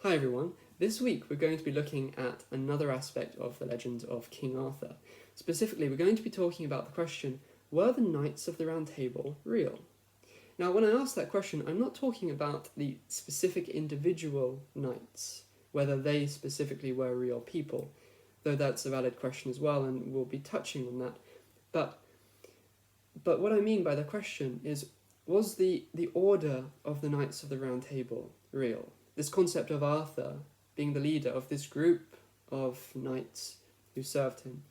Hi everyone, this week we're going to be looking at another aspect of the legend of King Arthur. Specifically, we're going to be talking about the question, were the Knights of the Round Table real? Now, when I ask that question, I'm not talking about the specific individual knights, whether they specifically were real people, though that's a valid question as well, and we'll be touching on that. But what I mean by the question is, was the order of the Knights of the Round Table real? This concept of Arthur being the leader of this group of knights who served him,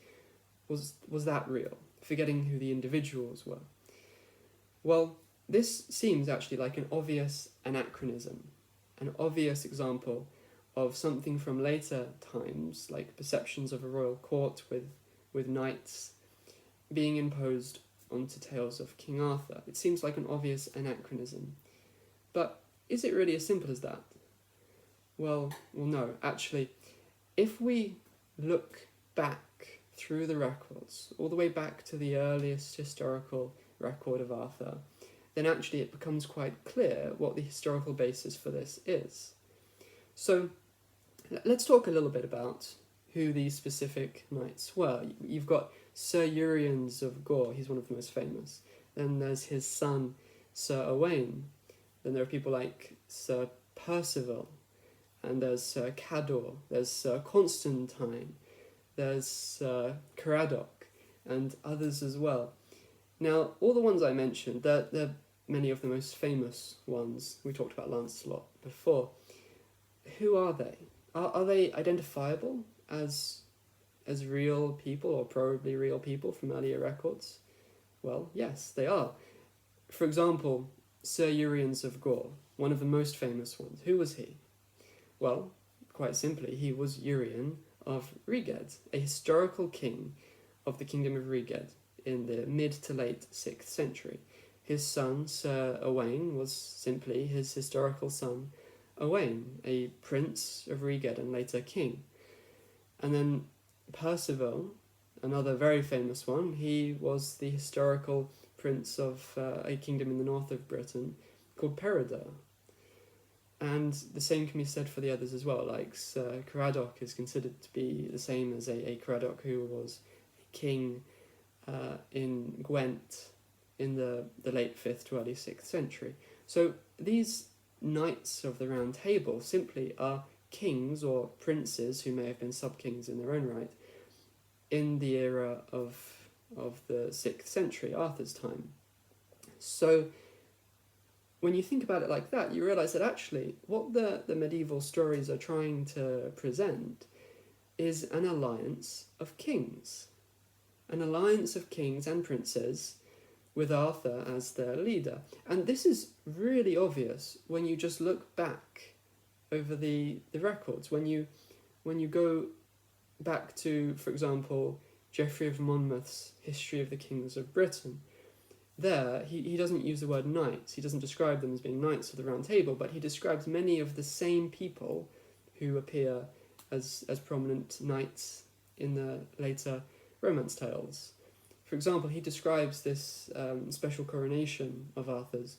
was that real? Forgetting who the individuals were. Well, this seems actually like an obvious anachronism, an obvious example of something from later times, like perceptions of a royal court with knights being imposed onto tales of King Arthur. It seems like an obvious anachronism. But is it really as simple as that? Well, no. Actually, if we look back through the records, all the way back to the earliest historical record of Arthur, then actually it becomes quite clear what the historical basis for this is. So, let's talk a little bit about who these specific knights were. You've got Sir Uriens of Gore, he's one of the most famous. Then there's his son, Sir Owain. Then there are people like Sir Percival, and there's Sir Cador, there's Sir Constantine, there's Sir Caradoc, and others as well. Now, all the ones I mentioned, they're many of the most famous ones. We talked about Lancelot before. Who are they? Are they identifiable as real people, or probably real people from earlier records? Well, yes, they are. For example, Sir Uriens of Gore, one of the most famous ones. Who was he? Well, quite simply, he was Urien of Reged, a historical king of the kingdom of Reged in the mid to late 6th century. His son, Sir Owain, was simply his historical son, Owain, a prince of Reged and later king. And then Percival, another very famous one, he was the historical prince of a kingdom in the north of Britain called Peredur. And the same can be said for the others as well, like Sir Caradoc is considered to be the same as a Caradoc who was a king in Gwent in the late 5th to early 6th century. So these Knights of the Round Table simply are kings or princes who may have been sub-kings in their own right in the era of the 6th century, Arthur's time. So when you think about it like that, you realise that actually what the medieval stories are trying to present is an alliance of kings. An alliance of kings and princes with Arthur as their leader. And this is really obvious when you just look back over the records. When you go back to, for example, Geoffrey of Monmouth's History of the Kings of Britain, there, he doesn't use the word knights, he doesn't describe them as being knights of the Round Table, but he describes many of the same people who appear as prominent knights in the later romance tales. For example, he describes this special coronation of Arthur's,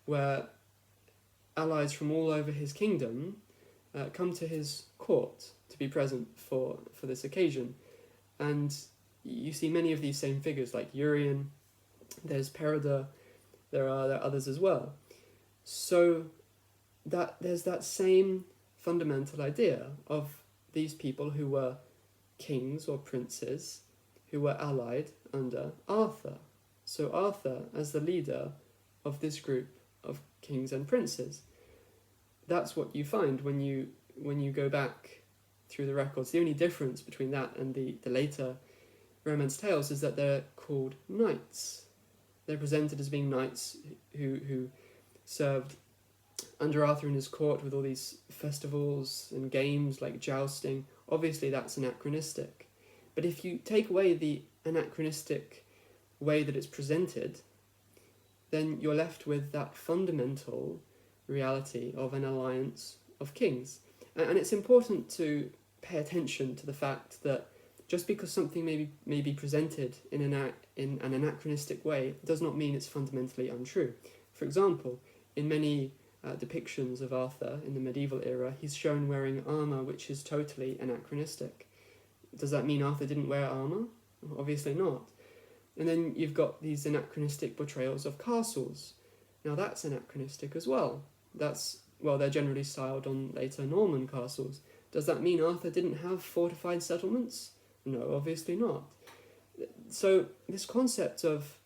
where allies from all over his kingdom come to his court to be present for this occasion. And you see many of these same figures, like Urien, there's Peredur, there are others as well. So that there's that same fundamental idea of these people who were kings or princes who were allied under Arthur. So Arthur as the leader of this group of kings and princes. That's what you find when you go back through the records. The only difference between that and the later Romance tales is that they're called knights. They're presented as being knights who served under Arthur in his court with all these festivals and games like jousting. Obviously that's anachronistic. But if you take away the anachronistic way that it's presented, then you're left with that fundamental reality of an alliance of kings. And it's important to pay attention to the fact that just because something may be presented in an anachronistic way does not mean it's fundamentally untrue. For example, in many depictions of Arthur in the medieval era, he's shown wearing armour which is totally anachronistic. Does that mean Arthur didn't wear armour? Obviously not. And then you've got these anachronistic portrayals of castles. Now that's anachronistic as well. They're generally styled on later Norman castles. Does that mean Arthur didn't have fortified settlements? No, obviously not. So this concept of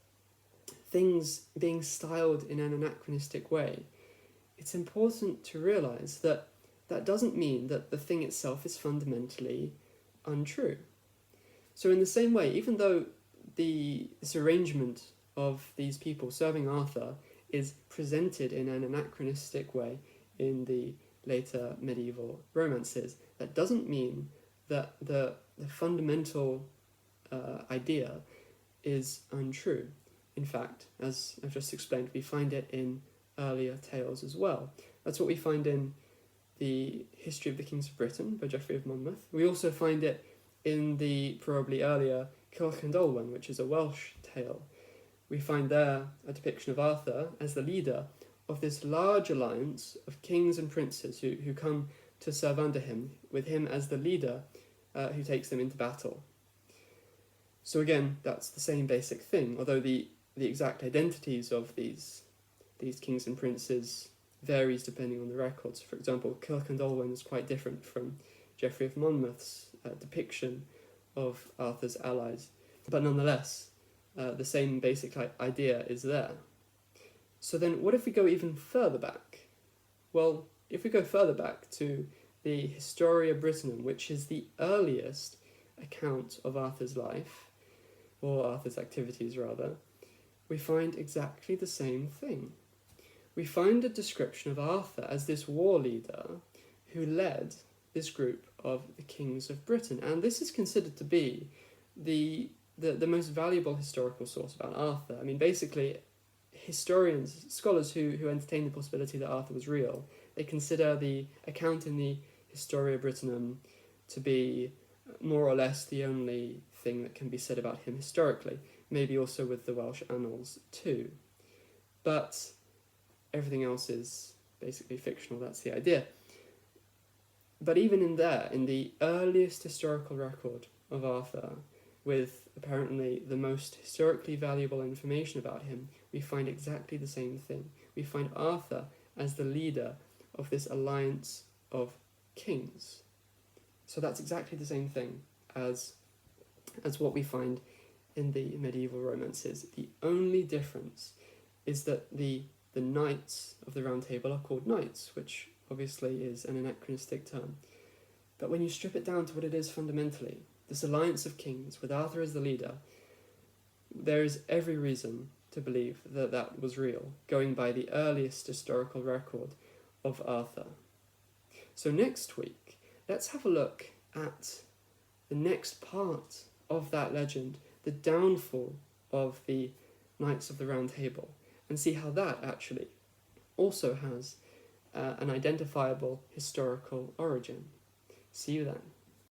things being styled in an anachronistic way, it's important to realise that that doesn't mean that the thing itself is fundamentally untrue. So in the same way, even though this arrangement of these people serving Arthur is presented in an anachronistic way in the later medieval romances, that doesn't mean that the fundamental idea is untrue. In fact, as I've just explained, we find it in earlier tales as well. That's what we find in the History of the Kings of Britain by Geoffrey of Monmouth. We also find it in the probably earlier Cilch and Olwen, which is a Welsh tale. We find there a depiction of Arthur as the leader of this large alliance of kings and princes who come to serve under him, with him as the leader who takes them into battle. So again, that's the same basic thing, although the exact identities of these kings and princes varies depending on the records. For example, Cilch and Olwen is quite different from Geoffrey of Monmouth's depiction of Arthur's allies, but nonetheless, the same basic idea is there. So then what if we go even further back? Well, if we go further back to the Historia Brittonum, which is the earliest account of Arthur's life, or Arthur's activities rather, we find exactly the same thing. We find a description of Arthur as this war leader who led this group of the kings of Britain, and this is considered to be the most valuable historical source about Arthur. I mean, basically, historians, scholars who entertain the possibility that Arthur was real, they consider the account in the Historia Brittonum to be more or less the only thing that can be said about him historically, maybe also with the Welsh annals too. But everything else is basically fictional, that's the idea. But even in the earliest historical record of Arthur, with apparently the most historically valuable information about him, we find exactly the same thing. We find Arthur as the leader of this alliance of kings. So that's exactly the same thing as what we find in the medieval romances. The only difference is that the knights of the Round Table are called knights, which obviously is an anachronistic term. But when you strip it down to what it is fundamentally, this alliance of kings with Arthur as the leader, there is every reason to believe that that was real, going by the earliest historical record of Arthur. So next week, let's have a look at the next part of that legend, the downfall of the Knights of the Round Table, and see how that actually also has an identifiable historical origin. See you then.